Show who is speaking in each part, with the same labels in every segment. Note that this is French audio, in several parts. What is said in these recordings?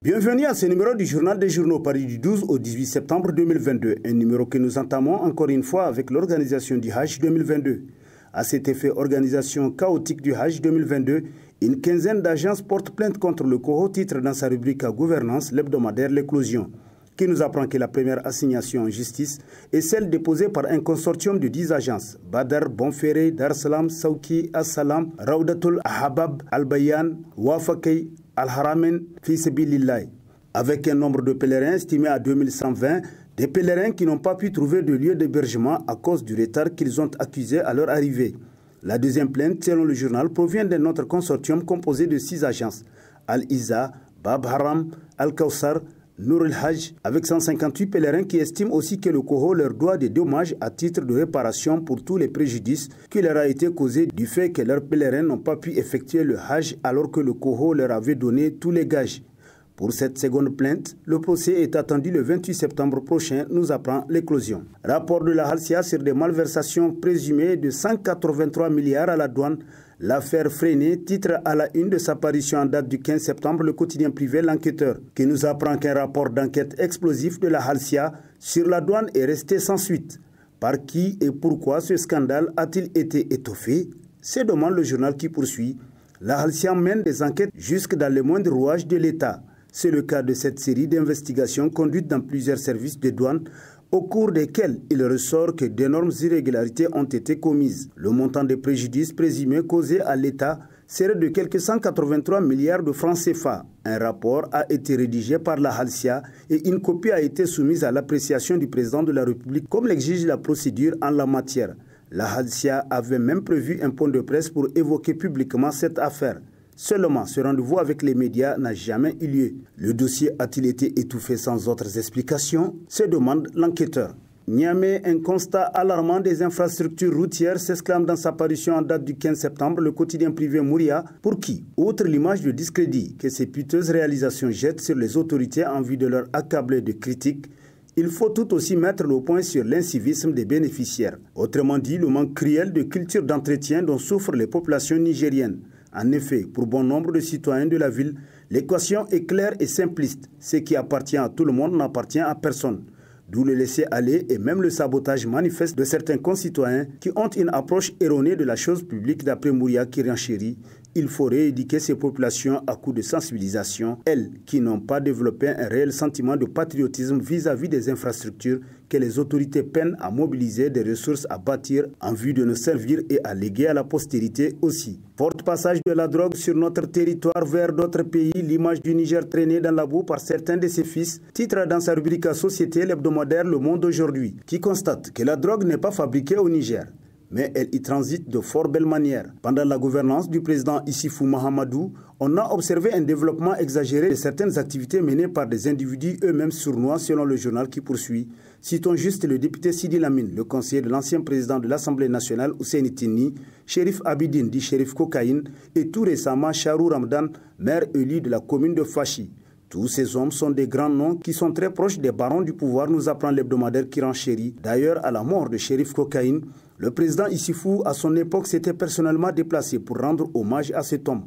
Speaker 1: Bienvenue à ce numéro du Journal des Journaux paru du 12 au 18 septembre 2022, un numéro que nous entamons encore une fois avec l'organisation du Hajj 2022. À cet effet, organisation chaotique du Hajj 2022, une quinzaine d'agences portent plainte contre le COHO, titre dans sa rubrique à gouvernance l'hebdomadaire L'éclosion, qui nous apprend que la première assignation en justice est celle déposée par un consortium de 10 agences, Badar, Bonferré, Dar Salam, Sauki, As-Salam, Raudatul Habab, Al-Bayan, Wafakei, Al-Haramen, Fisabilillah. Avec un nombre de pèlerins estimé à 2120, des pèlerins qui n'ont pas pu trouver de lieu d'hébergement à cause du retard qu'ils ont accusé à leur arrivée. La deuxième plainte, selon le journal, provient d'un autre consortium composé de 6 agences, Al-Iza, Bab Haram, Al-Kawsar, Nour el-Hajj, avec 158 pèlerins qui estiment aussi que le COHO leur doit des dommages à titre de réparation pour tous les préjudices qui leur a été causé du fait que leurs pèlerins n'ont pas pu effectuer le Hajj alors que le COHO leur avait donné tous les gages. Pour cette seconde plainte, le procès est attendu le 28 septembre prochain, nous apprend l'éclosion. Rapport de la Halcia sur des malversations présumées de 183 milliards à la douane. L'affaire freinée, titre à la une de sa parution en date du 15 septembre, le quotidien privé L'Enquêteur, qui nous apprend qu'un rapport d'enquête explosif de la Halcia sur la douane est resté sans suite. Par qui et pourquoi ce scandale a-t-il été étoffé? Se demande le journal qui poursuit. La Halcia mène des enquêtes jusque dans les moindres rouages de l'État. C'est le cas de cette série d'investigations conduites dans plusieurs services de douane, au cours desquels il ressort que d'énormes irrégularités ont été commises. Le montant des préjudices présumés causés à l'État serait de quelques 183 milliards de francs CFA. Un rapport a été rédigé par la Halcia et une copie a été soumise à l'appréciation du président de la République, comme l'exige la procédure en la matière. La Halcia avait même prévu un point de presse pour évoquer publiquement cette affaire. Seulement, ce rendez-vous avec les médias n'a jamais eu lieu. Le dossier a-t-il été étouffé sans autres explications? Se demande l'enquêteur. Niamey, un constat alarmant des infrastructures routières, s'exclame dans sa parution en date du 15 septembre le quotidien privé Mouria, pour qui, outre l'image de discrédit que ces piteuses réalisations jettent sur les autorités en vue de leur accabler de critiques, il faut tout aussi mettre le point sur l'incivisme des bénéficiaires. Autrement dit, le manque cruel de culture d'entretien dont souffrent les populations nigériennes. En effet, pour bon nombre de citoyens de la ville, l'équation est claire et simpliste. Ce qui appartient à tout le monde n'appartient à personne. D'où le laisser-aller et même le sabotage manifeste de certains concitoyens qui ont une approche erronée de la chose publique d'après Mouria qui renchérit. Il faut rééduquer ces populations à coup de sensibilisation, elles qui n'ont pas développé un réel sentiment de patriotisme vis-à-vis des infrastructures que les autorités peinent à mobiliser des ressources à bâtir en vue de nous servir et à léguer à la postérité aussi. Porte passage de la drogue sur notre territoire vers d'autres pays, l'image du Niger traînée dans la boue par certains de ses fils, titre dans sa rubrique à Société l'hebdomadaire Le Monde aujourd'hui, qui constate que la drogue n'est pas fabriquée au Niger, mais elle y transite de fort belle manière. Pendant la gouvernance du président Issoufou Mahamadou, on a observé un développement exagéré de certaines activités menées par des individus eux-mêmes sournois, selon le journal qui poursuit. Citons juste le député Sidi Lamine, le conseiller de l'ancien président de l'Assemblée nationale Ousseini Tinni, Chérif Abidine dit Chérif Cocaïne, et tout récemment Charou Ramadan, maire élu de la commune de Fachi. Tous ces hommes sont des grands noms qui sont très proches des barons du pouvoir, nous apprend l'hebdomadaire qui renchérit. D'ailleurs, à la mort de Chérif Cocaïne, le président Issoufou, à son époque, s'était personnellement déplacé pour rendre hommage à cet homme.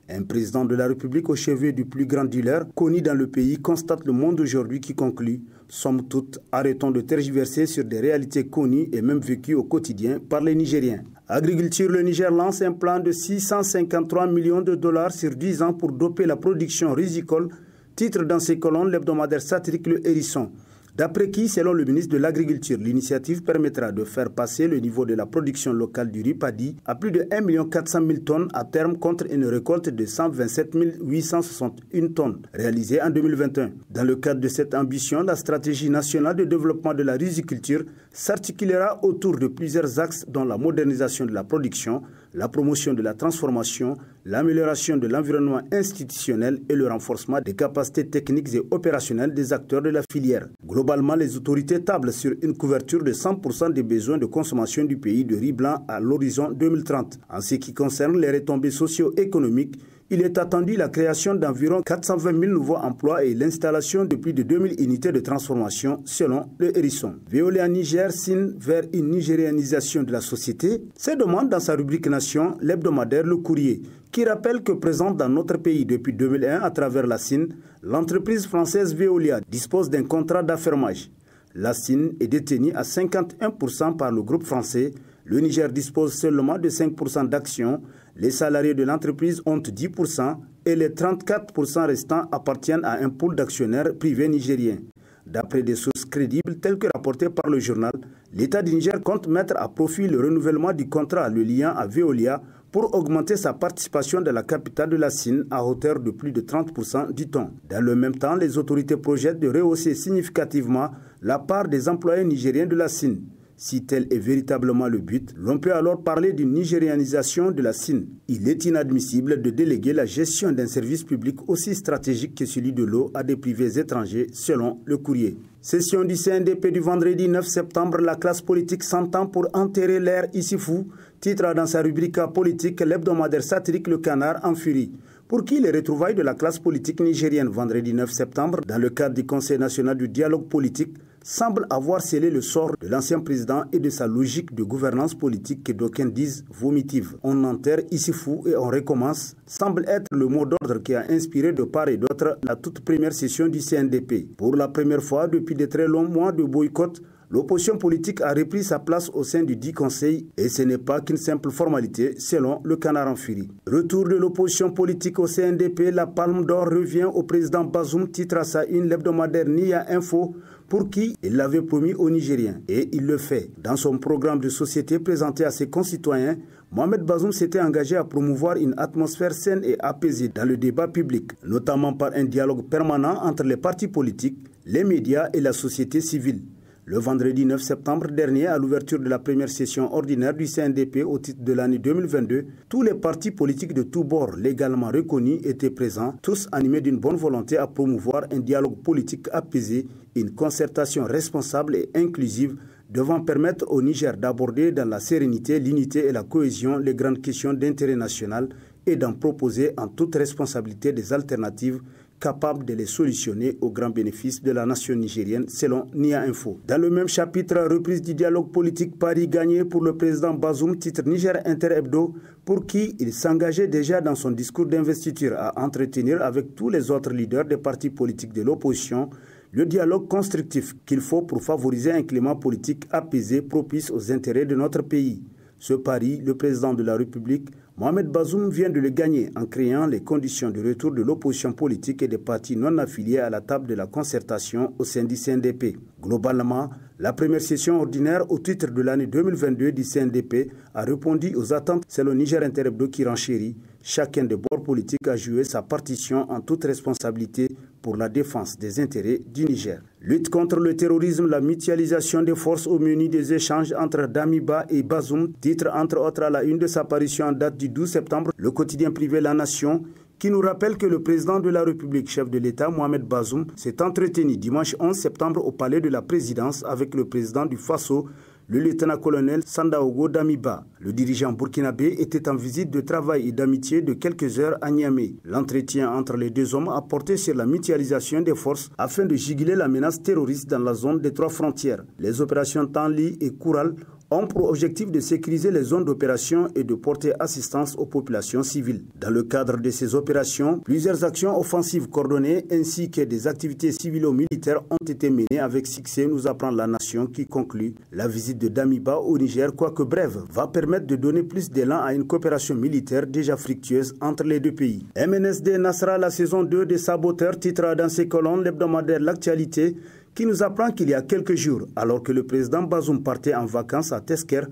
Speaker 1: Un président de la République au chevet du plus grand dealer, connu dans le pays, constate le monde aujourd'hui qui conclut « Somme toute, arrêtons de tergiverser sur des réalités connues et même vécues au quotidien par les Nigériens ». Agriculture, le Niger lance un plan de 653 millions de dollars sur 10 ans pour doper la production risicole, titre dans ses colonnes l'hebdomadaire satirique Le Hérisson. D'après qui, selon le ministre de l'Agriculture, l'initiative permettra de faire passer le niveau de la production locale du riz paddy à plus de 1 400 000 tonnes à terme contre une récolte de 127 861 tonnes réalisée en 2021. Dans le cadre de cette ambition, la stratégie nationale de développement de la riziculture s'articulera autour de plusieurs axes dont la modernisation de la production, la promotion de la transformation, l'amélioration de l'environnement institutionnel et le renforcement des capacités techniques et opérationnelles des acteurs de la filière. Globalement, les autorités tablent sur une couverture de 100% des besoins de consommation du pays de riz blanc à l'horizon 2030. En ce qui concerne les retombées socio-économiques, il est attendu la création d'environ 420 000 nouveaux emplois et l'installation de plus de 2000 unités de transformation selon le Hérisson. Veolia Niger signe vers une nigérianisation de la société. Se demande dans sa rubrique Nation l'hebdomadaire Le Courrier, qui rappelle que présente dans notre pays depuis 2001 à travers la Sine, l'entreprise française Veolia dispose d'un contrat d'affermage. La Sine est détenue à 51% par le groupe français. Le Niger dispose seulement de 5% d'actions. Les salariés de l'entreprise ont 10% et les 34% restants appartiennent à un pool d'actionnaires privés nigériens. D'après des sources crédibles telles que rapportées par le journal, l'État du Niger compte mettre à profit le renouvellement du contrat le liant à Veolia pour augmenter sa participation dans la capitale de la Sine à hauteur de plus de 30%, dit-on. Dans le même temps, les autorités projettent de rehausser significativement la part des employés nigériens de la Sine. Si tel est véritablement le but, l'on peut alors parler d'une nigérianisation de la Sine. Il est inadmissible de déléguer la gestion d'un service public aussi stratégique que celui de l'eau à des privés étrangers, selon le courrier. Session du CNDP du vendredi 9 septembre, la classe politique s'entend pour enterrer l'ère Issoufou, titre dans sa rubrique politique l'hebdomadaire satirique Le Canard en furie. Pour qui les retrouvailles de la classe politique nigérienne vendredi 9 septembre, dans le cadre du Conseil national du dialogue politique, semble avoir scellé le sort de l'ancien président et de sa logique de gouvernance politique que d'aucuns disent vomitive. On enterre Issoufou et on recommence, semble être le mot d'ordre qui a inspiré de part et d'autre la toute première session du CNDP. Pour la première fois depuis de très longs mois de boycott, l'opposition politique a repris sa place au sein du dit conseil et ce n'est pas qu'une simple formalité selon le Canard en furie. Retour de l'opposition politique au CNDP, la palme d'or revient au président Bazoum, titre à sa une l'hebdomadaire Nia Info, pour qui il l'avait promis aux Nigériens. Et il le fait. Dans son programme de société présenté à ses concitoyens, Mohamed Bazoum s'était engagé à promouvoir une atmosphère saine et apaisée dans le débat public, notamment par un dialogue permanent entre les partis politiques, les médias et la société civile. Le vendredi 9 septembre dernier, à l'ouverture de la première session ordinaire du CNDP au titre de l'année 2022, tous les partis politiques de tous bords légalement reconnus étaient présents, tous animés d'une bonne volonté à promouvoir un dialogue politique apaisé, une concertation responsable et inclusive devant permettre au Niger d'aborder dans la sérénité, l'unité et la cohésion les grandes questions d'intérêt national et d'en proposer en toute responsabilité des alternatives capable de les solutionner au grand bénéfice de la nation nigérienne, selon Nia Info. Dans le même chapitre, reprise du dialogue politique, pari gagné pour le président Bazoum, titre Niger Inter Hebdo, pour qui il s'engageait déjà dans son discours d'investiture à entretenir avec tous les autres leaders des partis politiques de l'opposition le dialogue constructif qu'il faut pour favoriser un climat politique apaisé propice aux intérêts de notre pays. Ce pari, le président de la République, Mohamed Bazoum, vient de le gagner en créant les conditions de retour de l'opposition politique et des partis non affiliés à la table de la concertation au sein du CNDP. Globalement, la première session ordinaire au titre de l'année 2022 du CNDP a répondu aux attentes selon Niger Inter Hebdo qui renchérit. Chacun des bords politiques a joué sa partition en toute responsabilité pour la défense des intérêts du Niger. Lutte contre le terrorisme, la mutualisation des forces au menu des échanges entre Damiba et Bazoum, titre entre autres à la une de sa parution en date du 12 septembre, le quotidien privé La Nation, qui nous rappelle que le président de la République, chef de l'État, Mohamed Bazoum, s'est entretenu dimanche 11 septembre au palais de la présidence avec le président du Faso, le lieutenant-colonel Sandaogo Damiba. Le dirigeant burkinabé était en visite de travail et d'amitié de quelques heures à Niamey. L'entretien entre les deux hommes a porté sur la mutualisation des forces afin de juguler la menace terroriste dans la zone des trois frontières. Les opérations Tanli et Koural ont pour objectif de sécuriser les zones d'opération et de porter assistance aux populations civiles. Dans le cadre de ces opérations, plusieurs actions offensives coordonnées ainsi que des activités civilo-militaires ont été menées avec succès, nous apprend La Nation qui conclut. La visite de Damiba au Niger, quoique brève, va permettre de donner plus d'élan à une coopération militaire déjà fructueuse entre les deux pays. MNSD Nasra, la saison 2 des saboteurs, titre dans ses colonnes l'hebdomadaire L'Actualité, qui nous apprend qu'il y a quelques jours, alors que le président Bazoum partait en vacances à Tesker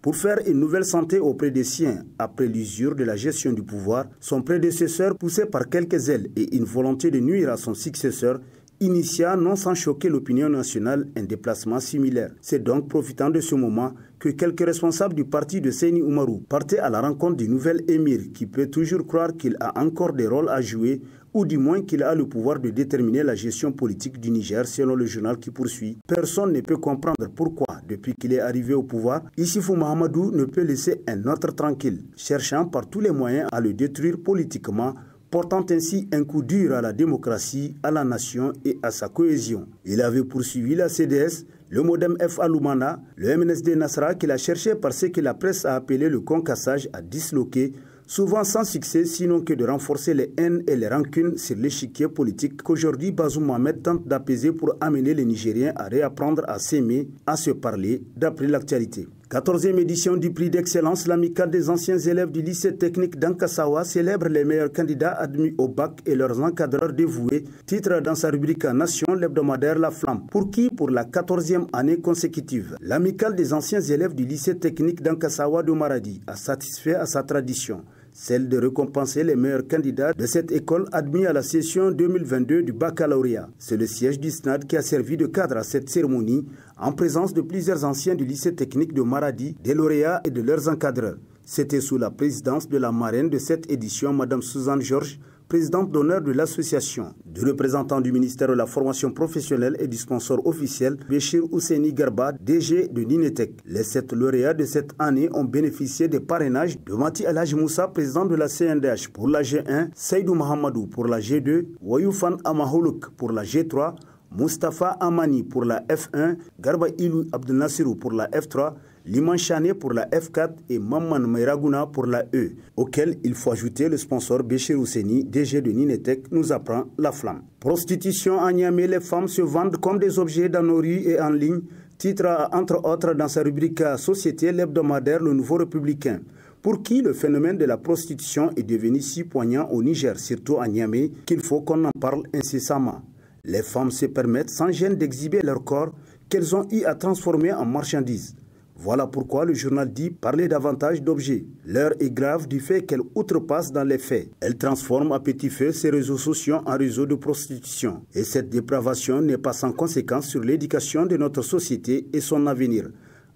Speaker 1: pour faire une nouvelle santé auprès des siens après l'usure de la gestion du pouvoir, son prédécesseur, poussé par quelques ailes et une volonté de nuire à son successeur, initia, non sans choquer l'opinion nationale, un déplacement similaire. C'est donc profitant de ce moment que quelques responsables du parti de Seyni Oumarou partaient à la rencontre du nouvel émir qui peut toujours croire qu'il a encore des rôles à jouer ou du moins qu'il a le pouvoir de déterminer la gestion politique du Niger, selon le journal qui poursuit. Personne ne peut comprendre pourquoi, depuis qu'il est arrivé au pouvoir, Issoufou Mahamadou ne peut laisser un autre tranquille, cherchant par tous les moyens à le détruire politiquement, portant ainsi un coup dur à la démocratie, à la nation et à sa cohésion. Il avait poursuivi la CDS, le Modem F. Aloumana, le MNSD Nasra qu'il a cherché par ce que la presse a appelé le concassage à disloquer, souvent sans succès, sinon que de renforcer les haines et les rancunes sur l'échiquier politique qu'aujourd'hui Bazoum Mohamed tente d'apaiser pour amener les Nigériens à réapprendre à s'aimer, à se parler, d'après l'actualité. 14e édition du prix d'excellence, l'amicale des anciens élèves du lycée technique d'Ankassawa célèbre les meilleurs candidats admis au bac et leurs encadreurs dévoués, titre dans sa rubrique Nation, l'hebdomadaire La Flamme. Pour qui? Pour la 14e année consécutive. L'amicale des anciens élèves du lycée technique d'Ankassawa de Maradi a satisfait à sa tradition, celle de récompenser les meilleurs candidats de cette école admis à la session 2022 du baccalauréat. C'est le siège du SNAD qui a servi de cadre à cette cérémonie en présence de plusieurs anciens du lycée technique de Maradi, des lauréats et de leurs encadreurs. C'était sous la présidence de la marraine de cette édition, Mme Suzanne Georges, présidente d'honneur de l'association. Du représentant du ministère de la formation professionnelle et du sponsor officiel, Béchir Ousseini Garba, DG de Ninetec. Les 7 lauréats de cette année ont bénéficié des parrainages de Mati Alhaji Moussa, président de la CNDH pour la G1, Seydou Mahamadou pour la G2, Wayoufan Amahoulouk pour la G3, Mustafa Amani pour la F1, Garba Ilou Abdel Nassirou pour la F3, Liman Chané pour la F4 et Mamman Mairagouna pour la E, auquel il faut ajouter le sponsor Béchir Ousseini, DG de Ninetec, nous apprend La Flamme. Prostitution à Niamey, les femmes se vendent comme des objets dans nos rues et en ligne, titre entre autres dans sa rubrique Société, l'hebdomadaire Le Nouveau Républicain. Pour qui le phénomène de la prostitution est devenu si poignant au Niger, surtout à Niamey, qu'il faut qu'on en parle incessamment. Les femmes se permettent sans gêne d'exhiber leur corps qu'elles ont eu à transformer en marchandises. Voilà pourquoi le journal dit parler davantage d'objets. L'heure est grave du fait qu'elle outrepasse dans les faits. Elle transforme à petit feu ses réseaux sociaux en réseaux de prostitution. Et cette dépravation n'est pas sans conséquence sur l'éducation de notre société et son avenir.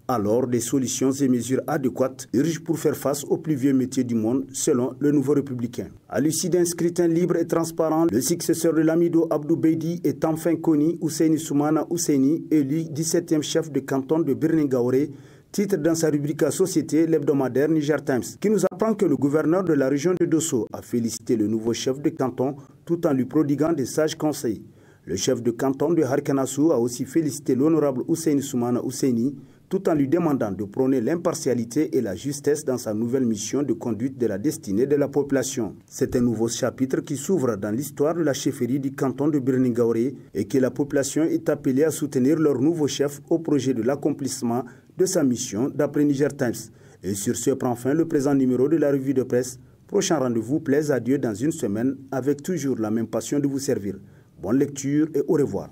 Speaker 1: Alors, des solutions et mesures adéquates urgent pour faire face aux plus vieux métiers du monde, selon le Nouveau Républicain. À l'issue d'un scrutin libre et transparent, le successeur de l'Amido Abdou Beidi est enfin connu, Ousseini Soumana Ousseini, élu 17e chef de canton de Birningaoré, titre dans sa rubrique Société, l'hebdomadaire Niger Times, qui nous apprend que le gouverneur de la région de Dosso a félicité le nouveau chef de canton tout en lui prodiguant des sages conseils. Le chef de canton de Harkanassou a aussi félicité l'honorable Ousseini Soumana Ousseini, tout en lui demandant de prôner l'impartialité et la justesse dans sa nouvelle mission de conduite de la destinée de la population. C'est un nouveau chapitre qui s'ouvre dans l'histoire de la chefferie du canton de Birningaoré et que la population est appelée à soutenir leur nouveau chef au projet de l'accomplissement de sa mission d'après Niger Times. Et sur ce prend fin le présent numéro de la revue de presse. Prochain rendez-vous, plaise à Dieu dans une semaine avec toujours la même passion de vous servir. Bonne lecture et au revoir.